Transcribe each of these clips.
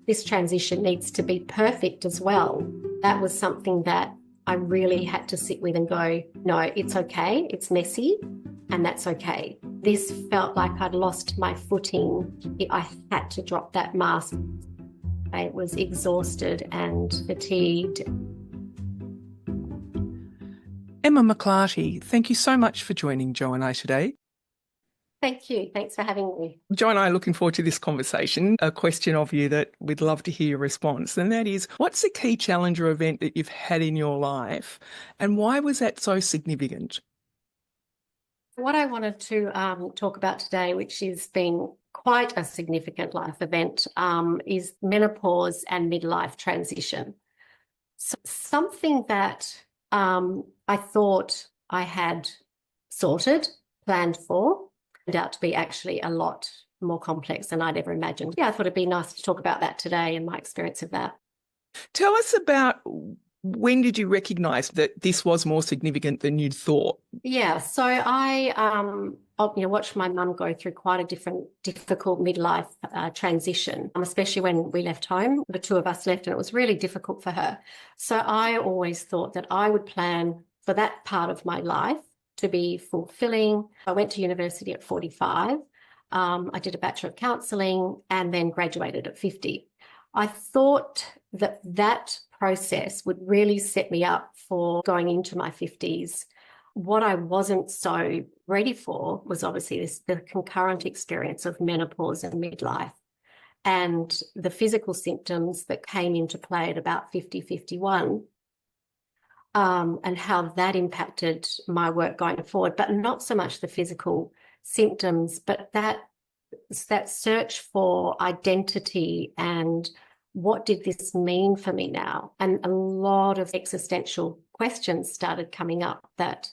this transition needs to be perfect as well. That was something that I really had to sit with and go, no, it's okay, it's messy, and that's okay. This felt like I'd lost my footing. I had to drop that mask. I was exhausted and fatigued. Emma McLarty, thank you so much for joining Jo and I today. Thank you. Thanks for having me. Jo and I are looking forward to this conversation. A question of you that we'd love to hear your response, and that is, what's the key challenge or event that you've had in your life, and why was that so significant? What I wanted to talk about today, which has been quite a significant life event, is menopause and midlife transition. So something that I thought I had sorted, planned for, turned out to be actually a lot more complex than I'd ever imagined. Yeah, I thought it'd be nice to talk about that today and my experience of that. Tell us about, when did you recognise that this was more significant than you'd thought? Yeah, so I watched my mum go through quite a difficult midlife transition, especially when we left home. The two of us left and it was really difficult for her. So I always thought that I would plan for that part of my life to be fulfilling. I went to university at 45. I did a Bachelor of Counselling and then graduated at 50. I thought that that process would really set me up for going into my 50s. What I wasn't so ready for was obviously the concurrent experience of menopause and midlife and the physical symptoms that came into play at about 50, 51. And how that impacted my work going forward, but not so much the physical symptoms, but that search for identity and what did this mean for me now? And a lot of existential questions started coming up that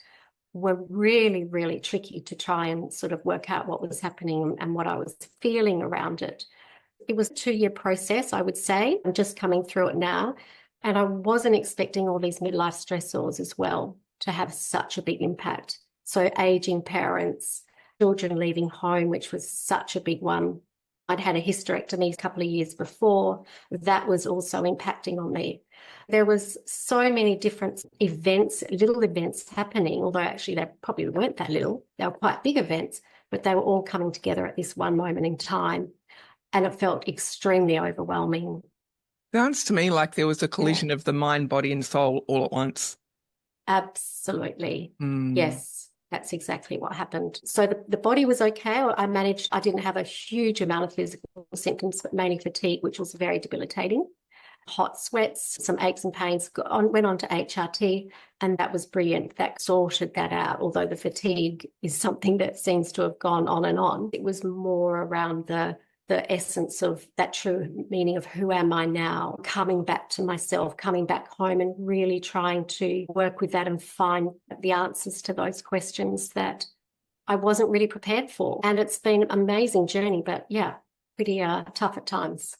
were really, really tricky to try and sort of work out what was happening and what I was feeling around it. It was a 2-year process, I would say. I'm just coming through it now. And I wasn't expecting all these midlife stressors as well to have such a big impact. So aging parents, children leaving home, which was such a big one. I'd had a hysterectomy a couple of years before. That was also impacting on me. There was so many different events, little events happening, although actually they probably weren't that little. They were quite big events, but they were all coming together at this one moment in time. And it felt extremely overwhelming. Sounds to me like there was a collision of the mind, body and soul all at once. Absolutely. Yes, that's exactly what happened. So the body was okay. I didn't have a huge amount of physical symptoms, but mainly fatigue, which was very debilitating. Hot sweats, some aches and pains, went on to HRT, and that was brilliant. That sorted that out, although the fatigue is something that seems to have gone on and on. It was more around the essence of that true meaning of who am I now, coming back to myself, coming back home and really trying to work with that and find the answers to those questions that I wasn't really prepared for. And it's been an amazing journey, but yeah, pretty tough at times.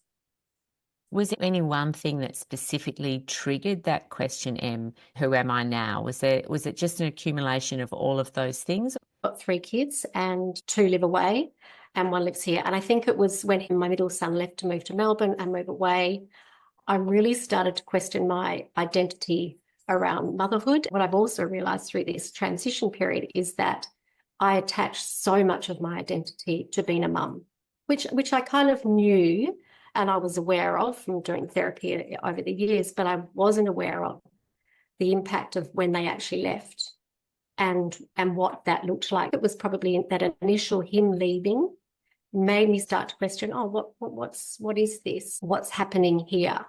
Was there any one thing that specifically triggered that question, Em, who am I now? Was it just an accumulation of all of those things? I've got 3 kids and 2 live away and 1 lives here. And I think it was when my middle son left to move to Melbourne and move away, I really started to question my identity around motherhood. What I've also realised through this transition period is that I attached so much of my identity to being a mum, which I kind of knew and I was aware of from doing therapy over the years, but I wasn't aware of the impact of when they actually left and what that looked like. It was probably that initial him leaving made me start to question, what is this? What's happening here?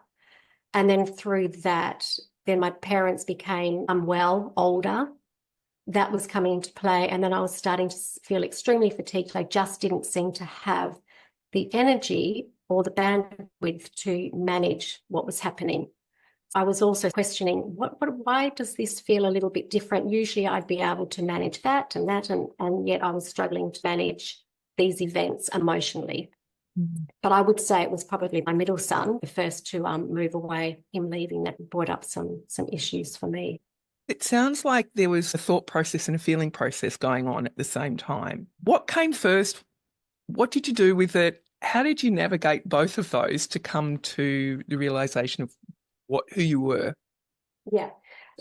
And then through that, then my parents became unwell, older. That was coming into play. And then I was starting to feel extremely fatigued. I just didn't seem to have the energy or the bandwidth to manage what was happening. I was also questioning, why does this feel a little bit different? Usually I'd be able to manage that, and yet I was struggling to manage these events emotionally. But I would say it was probably my middle son, the first to move away, him leaving, that brought up some issues for me. It sounds like there was a thought process and a feeling process going on at the same time. What came first? What did you do with it? How did you navigate both of those to come to the realization of who you were? Yeah.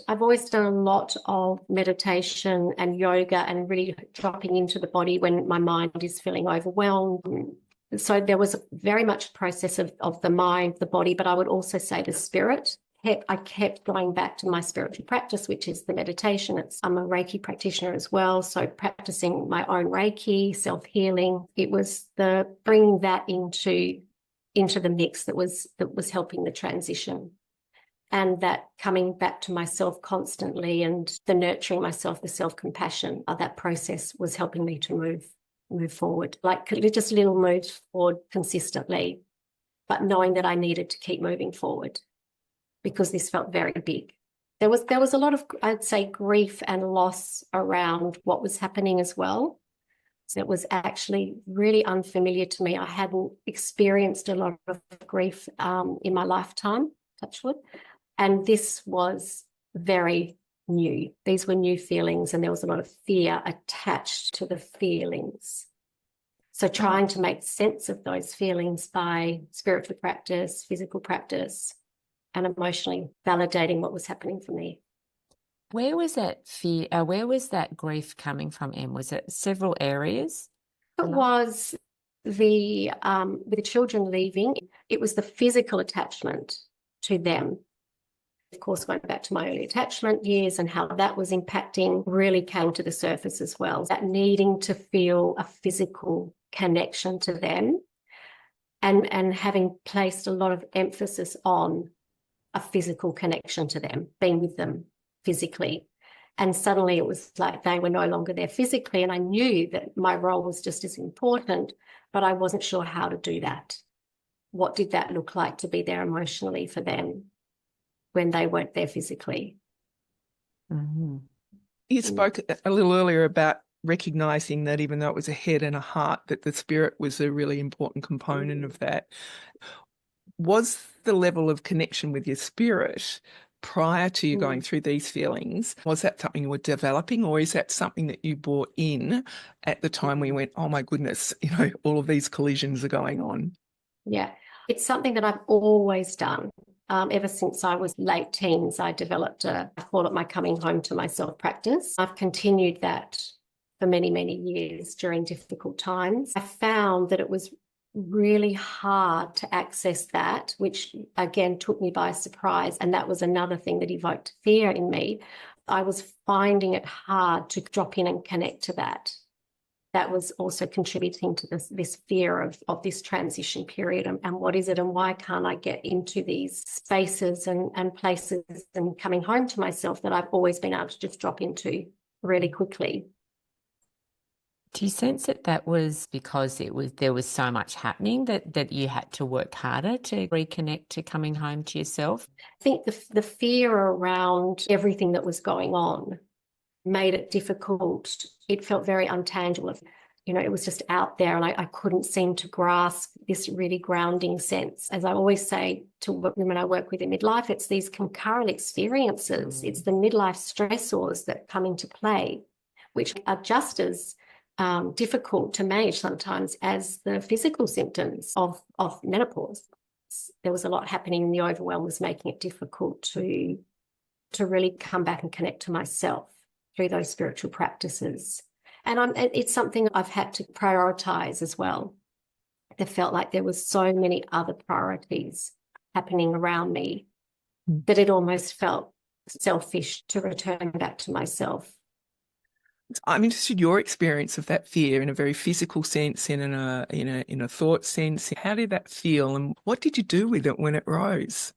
I've always done a lot of meditation and yoga and really dropping into the body when my mind is feeling overwhelmed. So there was very much a process of the mind, the body, but I would also say the spirit. I kept going back to my spiritual practice, which is the meditation. I'm a Reiki practitioner as well, so practicing my own Reiki, self-healing. It was the bringing that into the mix that was helping the transition. And that coming back to myself constantly and the nurturing myself, the self-compassion, that process was helping me to move forward, like just little moves forward consistently, but knowing that I needed to keep moving forward because this felt very big. There was a lot of, I'd say, grief and loss around what was happening as well. So it was actually really unfamiliar to me. I hadn't experienced a lot of grief in my lifetime, touch wood. And this was very new. These were new feelings, and there was a lot of fear attached to the feelings. So trying to make sense of those feelings by spiritual practice, physical practice, and emotionally validating what was happening for me. Where was that fear? Where was that grief coming from, Em? Was it several areas? It was with the children leaving. It was the physical attachment to them. Of course, going back to my early attachment years and how that was impacting really came to the surface as well. That needing to feel a physical connection to them and having placed a lot of emphasis on a physical connection to them, being with them physically. And suddenly it was like they were no longer there physically. And I knew that my role was just as important, but I wasn't sure how to do that. What did that look like to be there emotionally for them when they weren't there physically? Mm-hmm. You spoke a little earlier about recognizing that even though it was a head and a heart, that the spirit was a really important component of that. Was the level of connection with your spirit prior to you going through these feelings, was that something you were developing, or is that something that you brought in at the time where you went, oh my goodness, all of these collisions are going on? Yeah, it's something that I've always done. Ever since I was late teens, I developed I call it my coming home to myself practice. I've continued that for many, many years during difficult times. I found that it was really hard to access that, which again took me by surprise. And that was another thing that evoked fear in me. I was finding it hard to drop in and connect to that. That was also contributing to this fear of this transition period and what is it and why can't I get into these spaces and places and coming home to myself that I've always been able to just drop into really quickly. Do you sense that was because there was so much happening that you had to work harder to reconnect to coming home to yourself? I think the fear around everything that was going on made it difficult. It felt very untangible. It was just out there and I couldn't seem to grasp this really grounding sense. As I always say to women I work with in midlife, it's these concurrent experiences. It's the midlife stressors that come into play, which are just as difficult to manage sometimes as the physical symptoms of menopause. There was a lot happening and the overwhelm was making it difficult to really come back and connect to myself through those spiritual practices. And it's something I've had to prioritize as well. There felt like there was so many other priorities happening around me that it almost felt selfish to return back to myself. I'm interested in your experience of that fear in a very physical sense and in a thought sense. How did that feel and what did you do with it when it rose?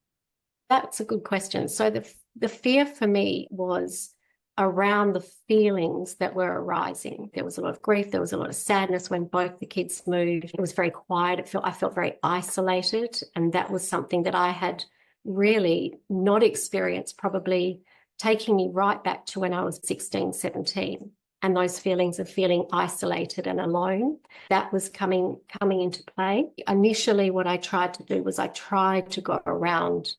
That's a good question. So the fear for me was around the feelings that were arising. There was a lot of grief. There was a lot of sadness when both the kids moved. It was very quiet. I felt very isolated. And that was something that I had really not experienced, probably taking me right back to when I was 16, 17. And those feelings of feeling isolated and alone, that was coming into play. Initially, what I tried to do was I tried to go around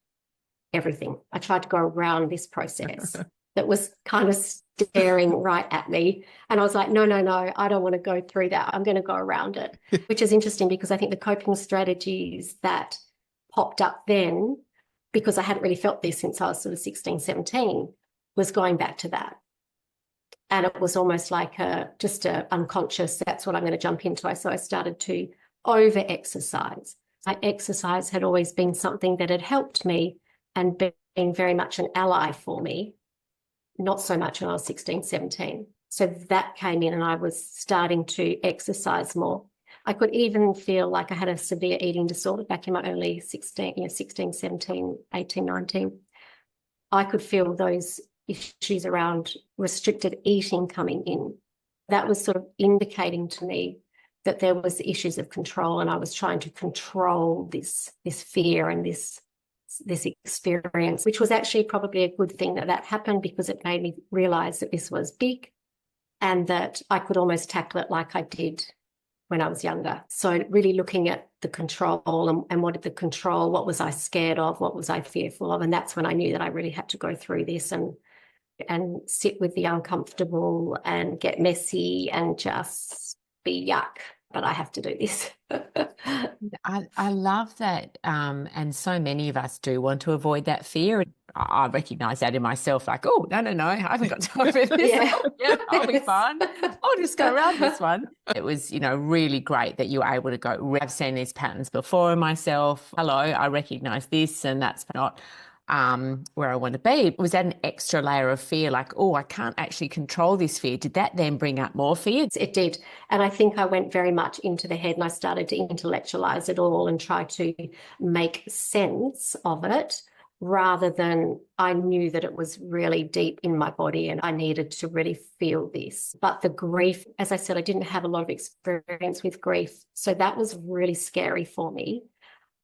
everything. I tried to go around this process. that was kind of staring right at me. And I was like, no, no, no, I don't want to go through that. I'm going to go around it, which is interesting because I think the coping strategies that popped up then, because I hadn't really felt this since I was sort of 16, 17, was going back to that. And it was almost like just a unconscious, that's what I'm going to jump into. So I started to over-exercise. Exercise had always been something that had helped me and been very much an ally for me, not so much when I was 16, 17. So that came in and I was starting to exercise more. I could even feel like I had a severe eating disorder back in my early 16, 17, 18, 19. I could feel those issues around restricted eating coming in. That was sort of indicating to me that there was issues of control, and I was trying to control this fear and this experience, which was actually probably a good thing that happened, because it made me realize that this was big and that I could almost tackle it like I did when I was younger. So really looking at the control and what did the control, what was I scared of, what was I fearful of, and that's when I knew that I really had to go through this and sit with the uncomfortable and get messy and just be yuck, but I have to do this. I love that. And so many of us do want to avoid that fear. I recognize that in myself, like, oh, no, I haven't got time for this. Yeah. Yeah, I'll be fine. I'll just go around this one. It was, really great that you were able to go, I've seen these patterns before in myself. Hello, I recognize this, and that's not where I want to be. Was that an extra layer of fear? Like, oh, I can't actually control this fear. Did that then bring up more fear? It did. And I think I went very much into the head and I started to intellectualize it all and try to make sense of it, rather than I knew that it was really deep in my body and I needed to really feel this. But the grief, as I said, I didn't have a lot of experience with grief. So that was really scary for me.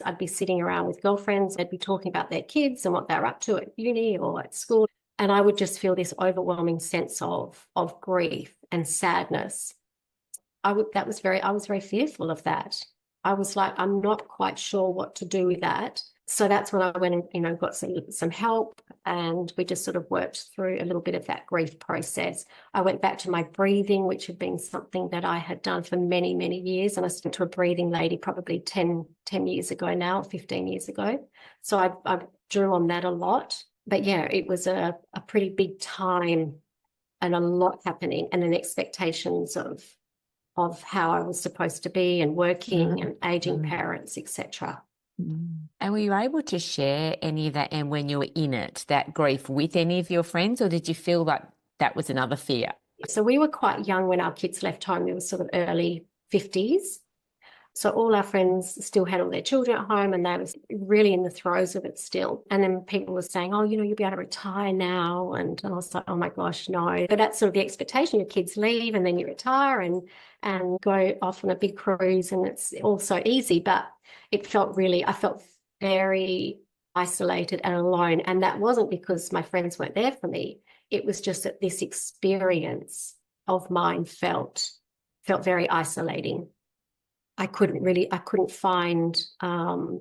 I'd be sitting around with girlfriends, they'd be talking about their kids and what they're up to at uni or at school. And I would just feel this overwhelming sense of grief and sadness. I was very fearful of that. I was like, I'm not quite sure what to do with that. So that's when I went and, got some help, and we just sort of worked through a little bit of that grief process. I went back to my breathing, which had been something that I had done for many, many years. And I went to a breathing lady probably 10 years ago now, 15 years ago. So I drew on that a lot. But yeah, it was a pretty big time and a lot happening, and then expectations of how I was supposed to be and working and aging parents, etc. And were you able to share any of that, and when you were in it, that grief, with any of your friends, or did you feel like that was another fear? So we were quite young when our kids left home. We were sort of early 50s. So all our friends still had all their children at home, and they were really in the throes of it still. And then people were saying, oh, you'll be able to retire now. And I was like, oh my gosh, no. But that's sort of the expectation. Your kids leave and then you retire and go off on a big cruise, and it's all so easy. But I felt very isolated and alone. And that wasn't because my friends weren't there for me. It was just that this experience of mine felt very isolating. I couldn't find the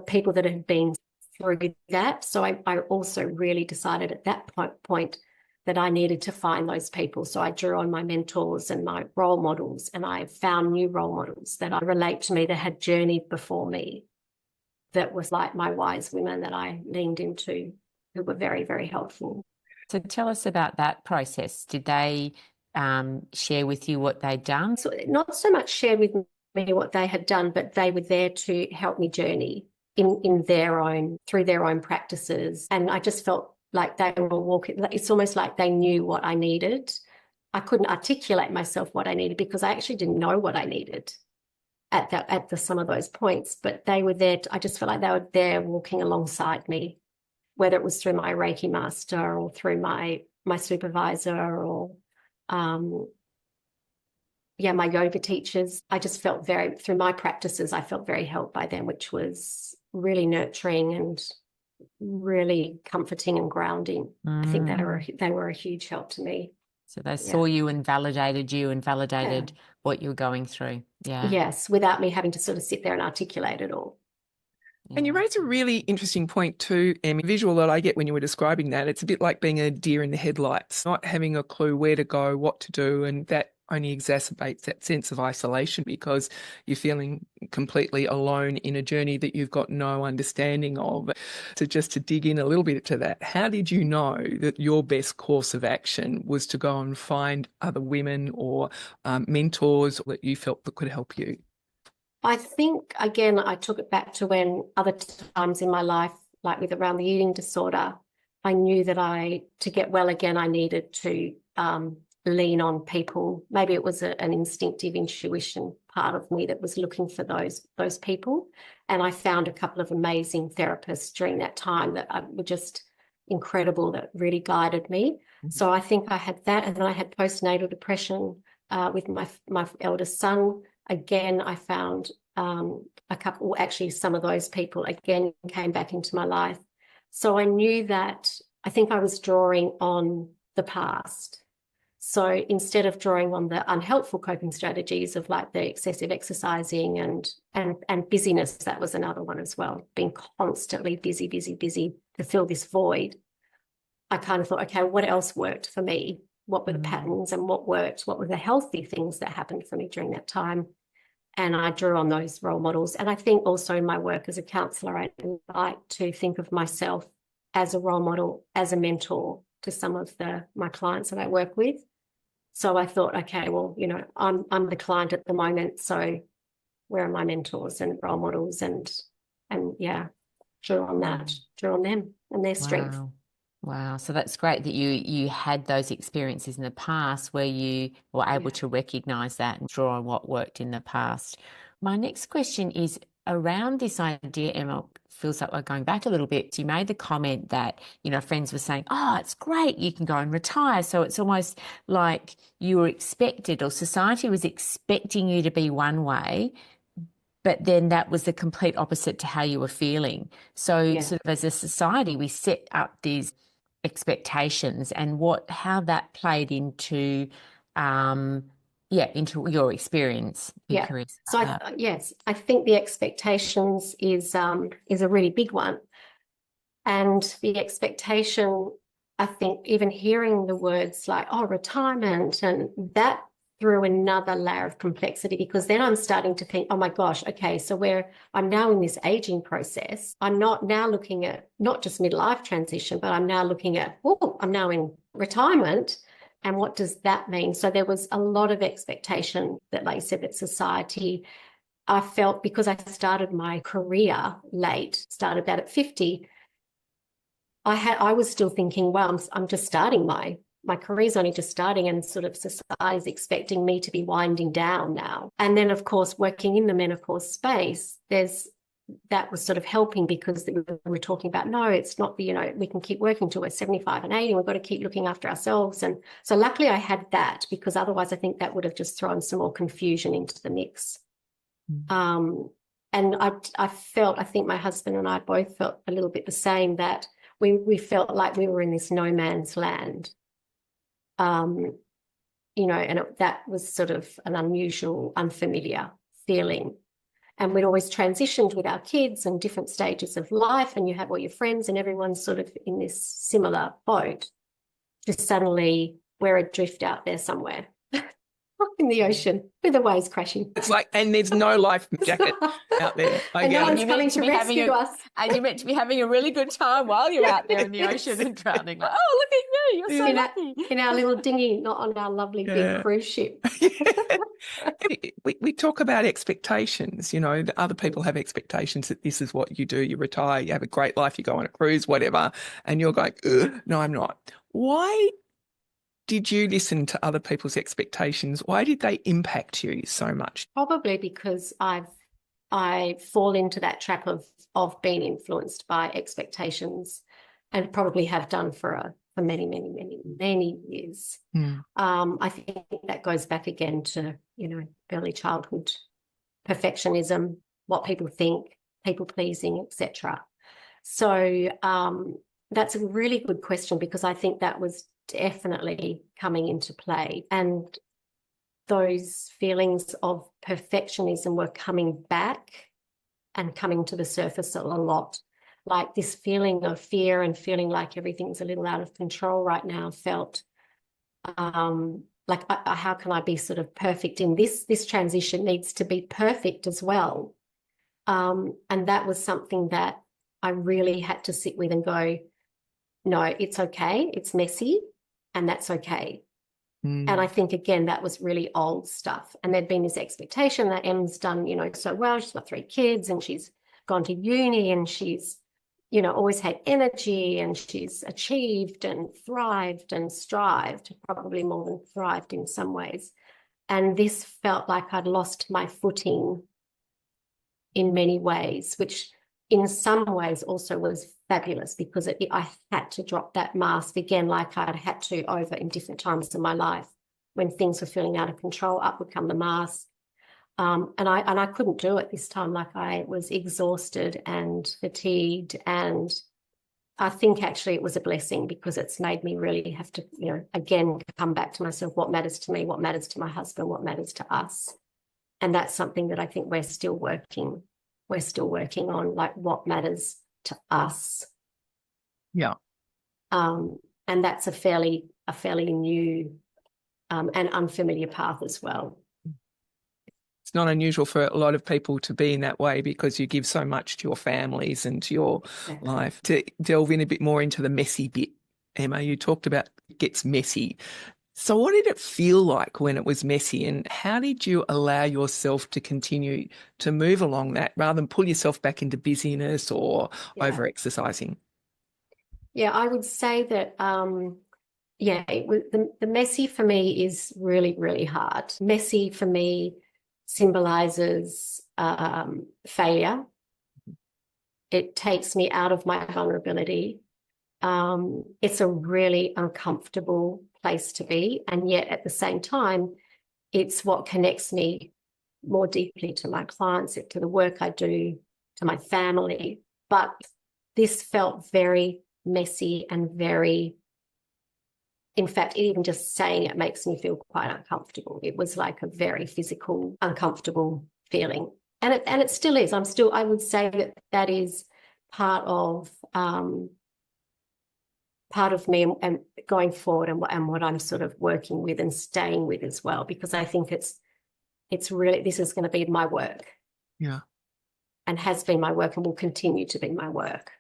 people that had been through that. So I also really decided at that point that I needed to find those people. So I drew on my mentors and my role models, and I found new role models that I relate to me, that had journeyed before me, that was like my wise women that I leaned into, who were very, very helpful. So tell us about that process. Did they share with you what they'd done? So not so much shared with me what they had done, but they were there to help me journey through their own practices. And I just felt like they were walking, it's almost like they knew what I needed. I couldn't articulate myself what I needed, because I actually didn't know what I needed at some of those points, but they were there. I just felt like they were there walking alongside me, whether it was through my Reiki master or through my supervisor or my yoga teachers. I just felt through my practices, I felt very helped by them, which was really nurturing and really comforting and grounding. I think they were a huge help to me. So they saw you and validated what you were going through. Yeah. Yes, without me having to sort of sit there and articulate it all. And you raise a really interesting point too, Emmy. Visual that I get when you were describing that, it's a bit like being a deer in the headlights, not having a clue where to go, what to do, and that only exacerbates that sense of isolation because you're feeling completely alone in a journey that you've got no understanding of. So just to dig in a little bit to that, how did you know that your best course of action was to go and find other women or mentors that you felt that could help you? I think, again, I took it back to when other times in my life, like with around the eating disorder, I knew that to get well again, I needed to lean on people. Maybe it was an instinctive intuition part of me that was looking for those people. And I found a couple of amazing therapists during that time that were just incredible, that really guided me. Mm-hmm. So I think I had that. And then I had postnatal depression with my eldest son. Again, I found a couple, actually some of those people again came back into my life. So I knew that I think I was drawing on the past. So instead of drawing on the unhelpful coping strategies of like the excessive exercising and busyness, that was another one as well, being constantly busy to fill this void, I kind of thought, okay, what else worked for me? What were the patterns and what worked? What were the healthy things that happened for me during that time? And I drew on those role models. And I think also in my work as a counsellor, I like to think of myself as a role model, as a mentor to some of my clients that I work with. So I thought, okay, well, I'm the client at the moment, so where are my mentors and role models? And yeah, drew on them and their strength. Wow. So that's great that you had those experiences in the past where you were able to recognise that and draw on what worked in the past. My next question is around this idea, Emma, feels like we're going back a little bit. You made the comment that, friends were saying, oh, it's great, you can go and retire. So it's almost like you were expected, or society was expecting you to be one way, but then that was the complete opposite to how you were feeling. So sort of as a society, we set up these expectations and how that played into into your experience. So I think the expectations is a really big one. And the expectation, I think even hearing the words like, oh, retirement, and that threw another layer of complexity, because then I'm starting to think, oh my gosh, okay, so I'm now in this aging process. I'm not now looking at not just midlife transition, but I'm now looking at, I'm now in retirement. And what does that mean? So there was a lot of expectation that, like you said, that society, I felt, because I started my career late, started that at 50, I was still thinking, well, I'm just starting my career's only just starting, and sort of society is expecting me to be winding down now. And then, of course, working in the menopause space, that was sort of helping, because we're talking about, no, it's not, we can keep working till we're 75 and 80, and we've got to keep looking after ourselves. And so luckily I had that, because otherwise I think that would have just thrown some more confusion into the mix. And I think my husband and I both felt a little bit the same, that we felt like we were in this no man's land. And that was sort of an unusual, unfamiliar feeling. And we'd always transitioned with our kids and different stages of life, and you have all your friends and everyone's sort of in this similar boat. Just suddenly we're adrift out there somewhere in the ocean with the waves crashing. It's like, and there's no life jacket out there. And no one's coming to rescue us. And you're meant to be having a really good time while you're out there in the ocean and drowning. Like, oh, look at you, you're so lucky. In our little dinghy, not on our lovely big cruise ship. We talk about expectations, other people have expectations that this is what you do, you retire, you have a great life, you go on a cruise, whatever, and you're going, no, I'm not. Why did you listen to other people's expectations? Why did they impact you so much? Probably because I fall into that trap of being influenced by expectations, and probably have done for many, many, many, many years. I think that goes back again to, early childhood, perfectionism, what people think, people pleasing, etc. So that's a really good question, because I think that was definitely coming into play, and those feelings of perfectionism were coming back and coming to the surface a lot. Like this feeling of fear and feeling like everything's a little out of control right now felt like, how can I be sort of perfect in this? This transition needs to be perfect as well. And that was something that I really had to sit with and go, no, it's okay. It's messy and that's okay. And I think, again, that was really old stuff. And there'd been this expectation that Em's done, so well. She's got 3 kids and she's gone to uni and she's, always had energy and she's achieved and thrived and strived, probably more than thrived in some ways. And this felt like I'd lost my footing in many ways, which in some ways also was fabulous because I had to drop that mask again, like I'd had to over in different times in my life. When things were feeling out of control, up would come the mask. And I couldn't do it this time. Like, I was exhausted and fatigued. And I think actually it was a blessing because it's made me really have to, again, come back to myself. What matters to me? What matters to my husband? What matters to us? And that's something that I think we're still working on, like what matters to us. Yeah. And that's a fairly new and unfamiliar path as well. It's not unusual for a lot of people to be in that way because you give so much to your families and to your life. To delve in a bit more into the messy bit, Emma, you talked about it gets messy. So what did it feel like when it was messy, and how did you allow yourself to continue to move along that rather than pull yourself back into busyness or over-exercising? Yeah, I would say that, it was, the messy for me is really, really hard. Messy for me symbolizes failure. It takes me out of my vulnerability. It's a really uncomfortable place to be. And yet at the same time, it's what connects me more deeply to my clients, to the work I do, to my family. But this felt very messy and very, in fact, even just saying it makes me feel quite uncomfortable. It was like a very physical, uncomfortable feeling. And it still is. I would say that is part of me and going forward and what I'm sort of working with and staying with as well, because I think it's really, this is going to be my work. Yeah. And has been my work and will continue to be my work.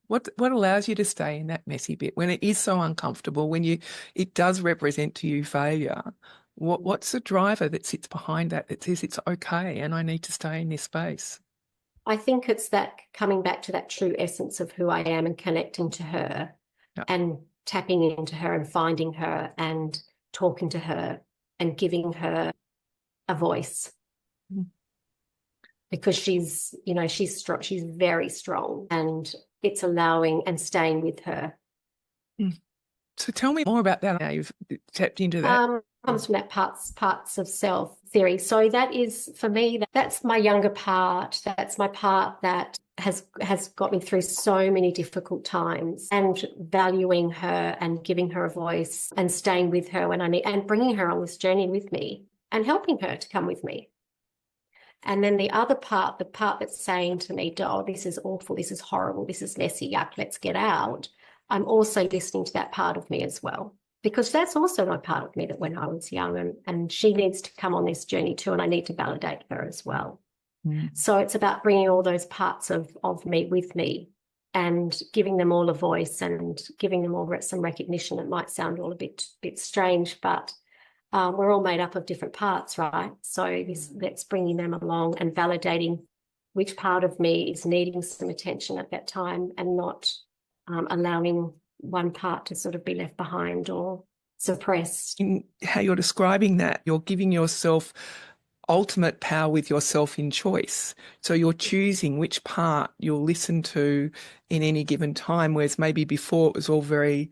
What allows you to stay in that messy bit when it is so uncomfortable, when it does represent to you failure? What's the driver that sits behind that says it's okay and I need to stay in this space? I think it's that coming back to that true essence of who I am and connecting to her and tapping into her and finding her and talking to her and giving her a voice. Because she's strong, she's very strong, and it's allowing and staying with her. So tell me more about that. How you've tapped into that. Comes from that parts of self theory. So that is, for me, that's my younger part. That's my part that has got me through so many difficult times, and valuing her and giving her a voice and staying with her when I need, and bringing her on this journey with me and helping her to come with me. And then the other part, the part that's saying to me, oh, this is awful, this is horrible, this is messy, yuck, let's get out. I'm also listening to that part of me as well, because that's also my part of me that when I was young, and she needs to come on this journey too, and I need to validate her as well. So it's about bringing all those parts of me with me and giving them all a voice and giving them all some recognition. It might sound all a bit strange, but we're all made up of different parts, right? So that's bringing them along and validating which part of me is needing some attention at that time, and not allowing one part to sort of be left behind or suppressed. In how you're describing that, you're giving yourself ultimate power with yourself in choice. So you're choosing which part you'll listen to in any given time, whereas maybe before it was all very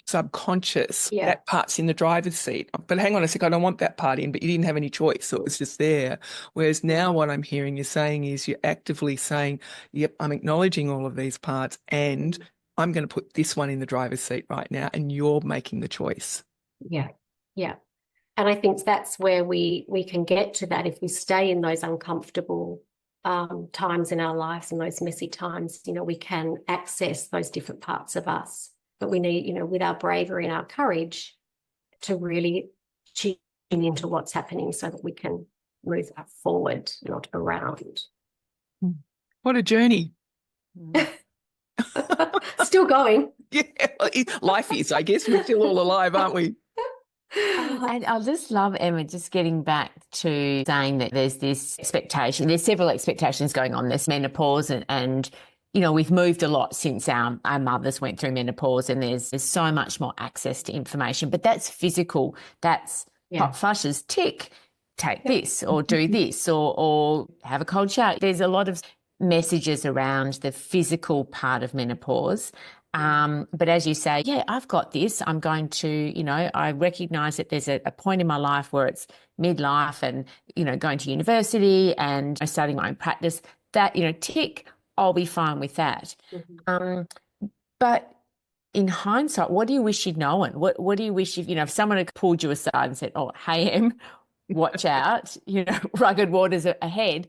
subconscious. That part's in the driver's seat. But hang on a sec, I don't want that part in, but you didn't have any choice. So it was just there. Whereas now what I'm hearing you saying is you're actively saying, yep, I'm acknowledging all of these parts and I'm going to put this one in the driver's seat right now, and you're making the choice. Yeah. And I think that's where we can get to that if we stay in those uncomfortable times in our lives and those messy times, we can access those different parts of us. But we need, with our bravery and our courage, to really tune into what's happening so that we can move that forward, not around. What a journey. Still going. Yeah, life is, I guess. We're still all alive, aren't we? And I just love, Emma, just getting back to saying that there's this expectation. There's several expectations going on. There's menopause and we've moved a lot since our mothers went through menopause, and there's so much more access to information. But that's physical. That's hot flushes, tick, take this or do this or have a cold shower. There's a lot of messages around the physical part of menopause. But as you say, I've got this. I'm going to, I recognise that there's a point in my life where it's midlife and, going to university and starting my own practice. That, tick, I'll be fine with that. But in hindsight, what do you wish you'd known? What do you wish if someone had pulled you aside and said, oh, hey, Em, watch out, rugged waters ahead.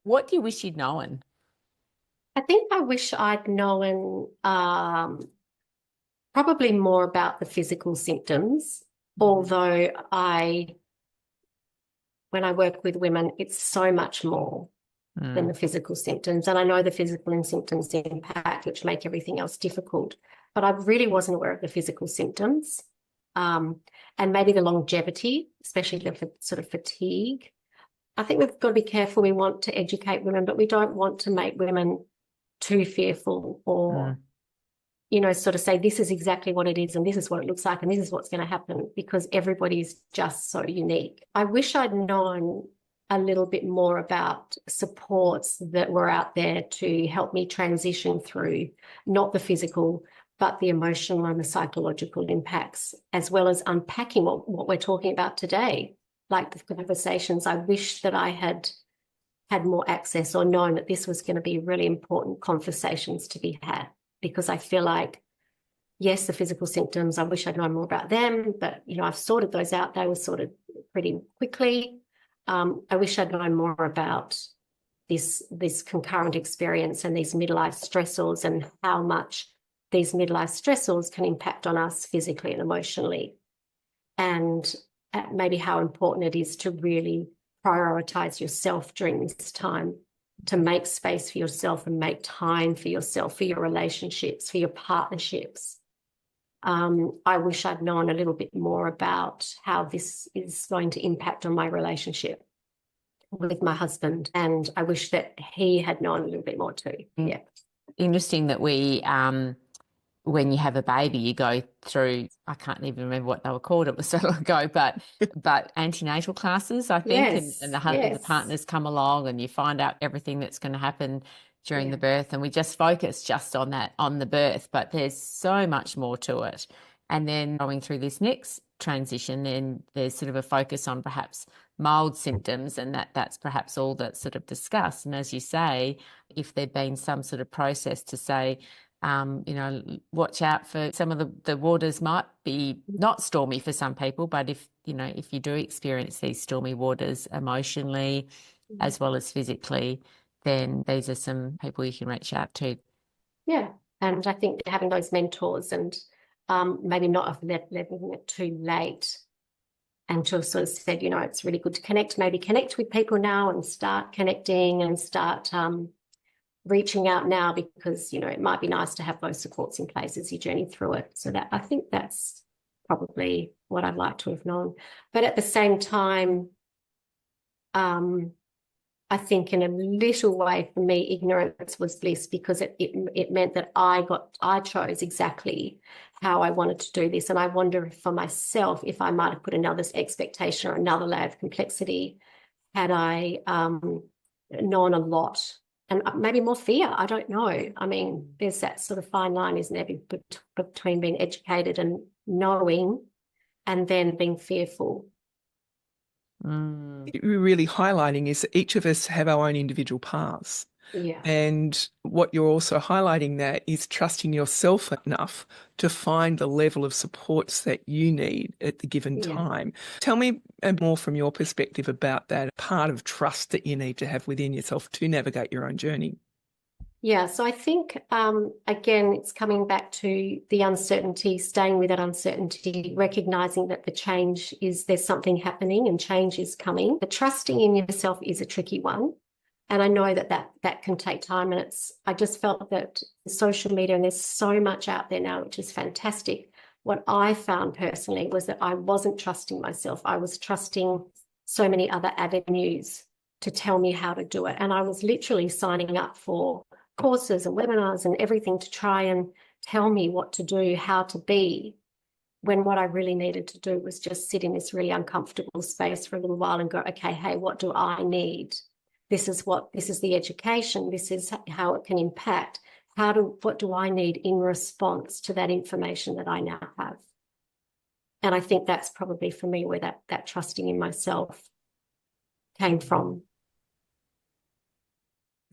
What do you wish you'd known? I think I wish I'd known probably more about the physical symptoms, although when I work with women, it's so much more than the physical symptoms. And I know the physical symptoms impact, which make everything else difficult. But I really wasn't aware of the physical symptoms and maybe the longevity, especially the sort of fatigue. I think we've got to be careful. We want to educate women, but we don't want to make women too fearful or, sort of say this is exactly what it is and this is what it looks like and this is what's going to happen, because everybody's just so unique. I wish I'd known a little bit more about supports that were out there to help me transition through not the physical, but the emotional and the psychological impacts, as well as unpacking what we're talking about today. Like the conversations, I wish that I had more access or known that this was going to be really important conversations to be had, because I feel like, yes, the physical symptoms, I wish I'd known more about them, but, I've sorted those out. They were sorted pretty quickly. I wish I'd known more about this concurrent experience and these midlife stressors and how much these midlife stressors can impact on us physically and emotionally, and maybe how important it is to really prioritize yourself during this time, to make space for yourself and make time for yourself, for your relationships, for your partnerships. I wish I'd known a little bit more about how this is going to impact on my relationship with my husband, and I wish that he had known a little bit more too. Yeah. Interesting that we when you have a baby, you go through, I can't even remember what they were called, it was so long ago, but antenatal classes, I think, Yes, and the partners come along and you find out everything that's going to happen during the birth, and we just focus just on that, on the birth, but there's so much more to it. And then going through this next transition, then there's sort of a focus on perhaps mild symptoms, and that's perhaps all that's sort of discussed. And as you say, if there'd been some sort of process to say, watch out for some of the waters might be not stormy for some people, but if you do experience these stormy waters emotionally as well as physically, then these are some people you can reach out to. Yeah. And I think having those mentors and maybe not leaving it too late, and to sort of said, it's really good to connect with people now and start connecting and start reaching out now, because, it might be nice to have those supports in place as you journey through it. So that, I think that's probably what I'd like to have known. But at the same time, I think in a little way for me, ignorance was bliss, because it meant that I chose exactly how I wanted to do this. And I wonder for myself if I might have put another expectation or another layer of complexity had I known a lot. And maybe more fear, I don't know. I mean, there's that sort of fine line, isn't there, between being educated and knowing and then being fearful. What we're really highlighting is that each of us have our own individual paths. Yeah. And what you're also highlighting there is trusting yourself enough to find the level of supports that you need at the given Yeah. time. Tell me more from your perspective about that part of trust that you need to have within yourself to navigate your own journey. Yeah, so I think, again, it's coming back to the uncertainty, staying with that uncertainty, recognizing that there's something happening and change is coming. But trusting in yourself is a tricky one. And I know that can take time. And I just felt that social media, and there's so much out there now, which is fantastic. What I found personally was that I wasn't trusting myself. I was trusting so many other avenues to tell me how to do it. And I was literally signing up for courses and webinars and everything to try and tell me what to do, how to be, when what I really needed to do was just sit in this really uncomfortable space for a little while and go, okay, hey, what do I need? This is the education. This is how it can impact. What do I need in response to that information that I now have? And I think that's probably for me where that trusting in myself came from.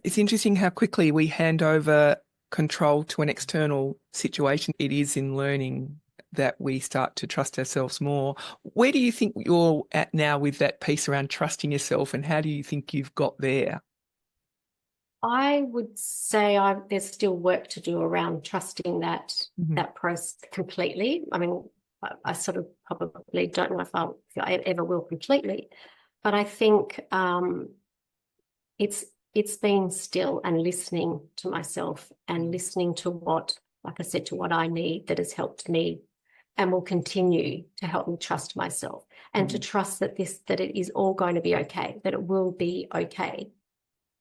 It's interesting how quickly we hand over control to an external situation. It is in learning that we start to trust ourselves more. Where do you think you're at now with that piece around trusting yourself, and how do you think you've got there? I would say there's still work to do around trusting that process completely. I mean, I sort of probably don't know if I ever will completely, but I think it's been still and listening to myself and listening to what, like I said, to what I need that has helped me and will continue to help me trust myself and to trust that it is all going to be okay, that it will be okay.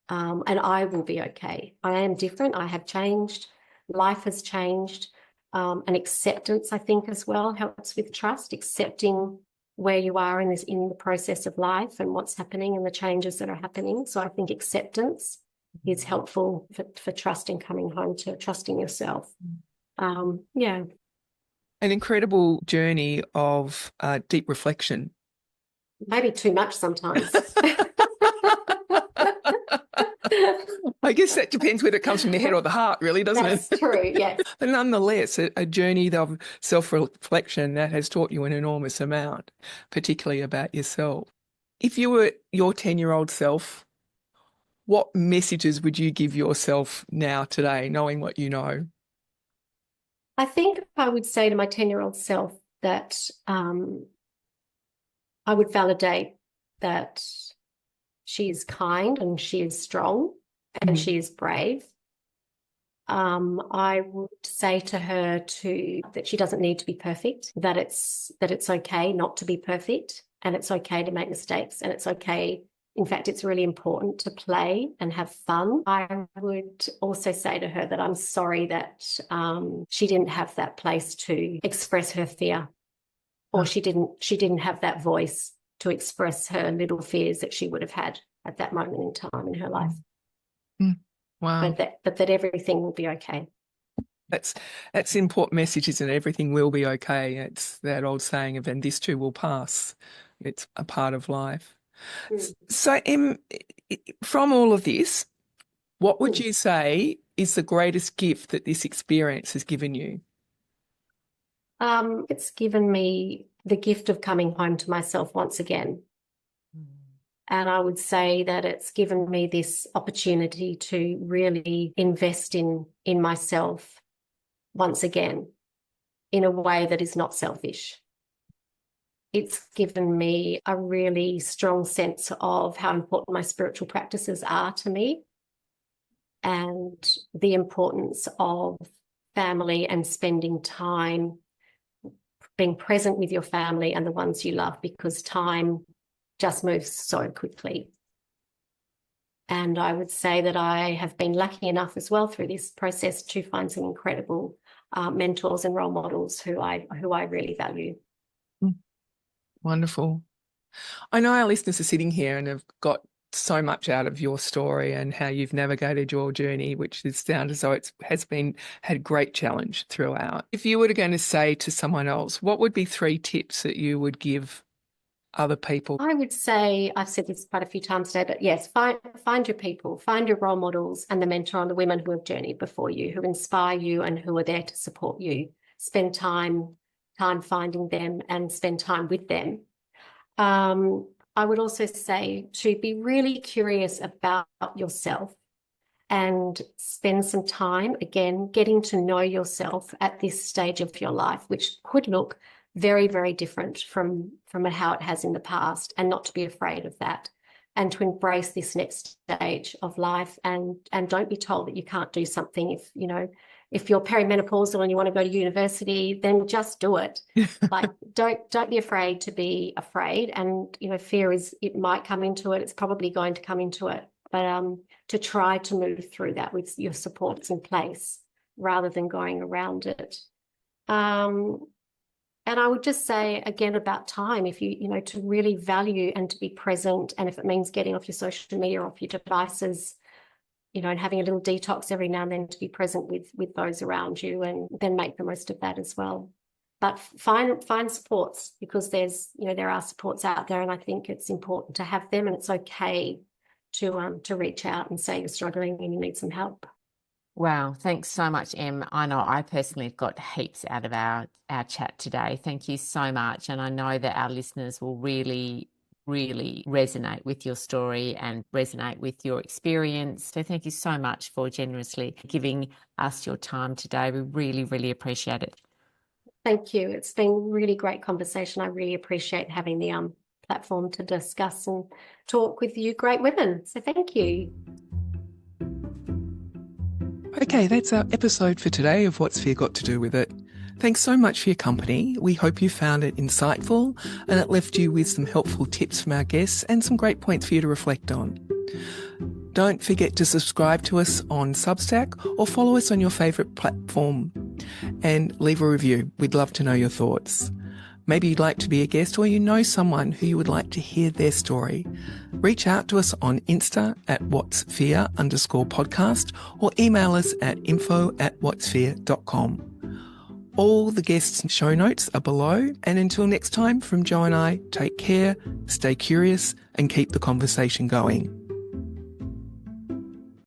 And I will be okay. I am different. I have changed. Life has changed. And acceptance, I think, as well helps with trust, accepting where you are in the process of life and what's happening and the changes that are happening. So I think acceptance is helpful for trusting, coming home to trusting yourself. Yeah. An incredible journey of deep reflection. Maybe too much sometimes. I guess that depends whether it comes from the head or the heart, really, doesn't it? That's true, yes. But nonetheless, a journey of self-reflection that has taught you an enormous amount, particularly about yourself. If you were your 10-year-old self, what messages would you give yourself now today, knowing what you know? I think I would say to my 10-year-old self that I would validate that she is kind and she is strong and she is brave. I would say to her that she doesn't need to be perfect, that it's okay not to be perfect, and it's okay to make mistakes, and it's okay. In fact, it's really important to play and have fun. I would also say to her that I'm sorry that she didn't have that place to express her fear, or she didn't have that voice to express her little fears that she would have had at that moment in time in her life. Wow. But that everything will be okay. That's an important message, isn't it? Everything will be okay. It's that old saying of, and this too will pass. It's a part of life. So, Em, from all of this, what would you say is the greatest gift that this experience has given you? It's given me the gift of coming home to myself once again. And I would say that it's given me this opportunity to really invest in myself once again in a way that is not selfish. It's given me a really strong sense of how important my spiritual practices are to me and the importance of family and spending time being present with your family and the ones you love, because time just moves so quickly. And I would say that I have been lucky enough as well through this process to find some incredible mentors and role models who I really value. Wonderful. I know our listeners are sitting here and have got so much out of your story and how you've navigated your journey, which is sounds as though it has had great challenge throughout. If you were going to say to someone else, what would be 3 tips that you would give other people? I would say, I've said this quite a few times today, but yes, find your people, find your role models and the mentor and the women who have journeyed before you, who inspire you and who are there to support you. Spend time finding them and spend time with them. I would also say to be really curious about yourself and spend some time, again, getting to know yourself at this stage of your life, which could look very, very different from how it has in the past, and not to be afraid of that, and to embrace this next stage of life, and don't be told that you can't do something. If you're perimenopausal and you want to go to university, then just do it. Like, don't be afraid to be afraid. And, fear it might come into it. It's probably going to come into it. But to try to move through that with your supports in place rather than going around it. And I would just say, again, about time, if to really value and to be present. And if it means getting off your social media, off your devices, and having a little detox every now and then, to be present with those around you, and then make the most of that as well. But find supports, because there are supports out there, and I think it's important to have them, and it's okay to reach out and say you're struggling and you need some help. Wow, thanks so much, Em. I know I personally have got heaps out of our chat today. Thank you so much. And I know that our listeners will really, really resonate with your story and resonate with your experience. So thank you so much for generously giving us your time today. We really, really appreciate it. Thank you. It's been a really great conversation. I really appreciate having the platform to discuss and talk with you great women. So thank you. Okay, that's our episode for today of What's Fear Got to Do with It. Thanks so much for your company. We hope you found it insightful and it left you with some helpful tips from our guests and some great points for you to reflect on. Don't forget to subscribe to us on Substack or follow us on your favourite platform and leave a review. We'd love to know your thoughts. Maybe you'd like to be a guest, or you know someone who you would like to hear their story. Reach out to us on Insta at whatsfear_podcast, or email us at info@whatsfear.com. All the guests and show notes are below. And until next time, from Jo and I, take care, stay curious, and keep the conversation going.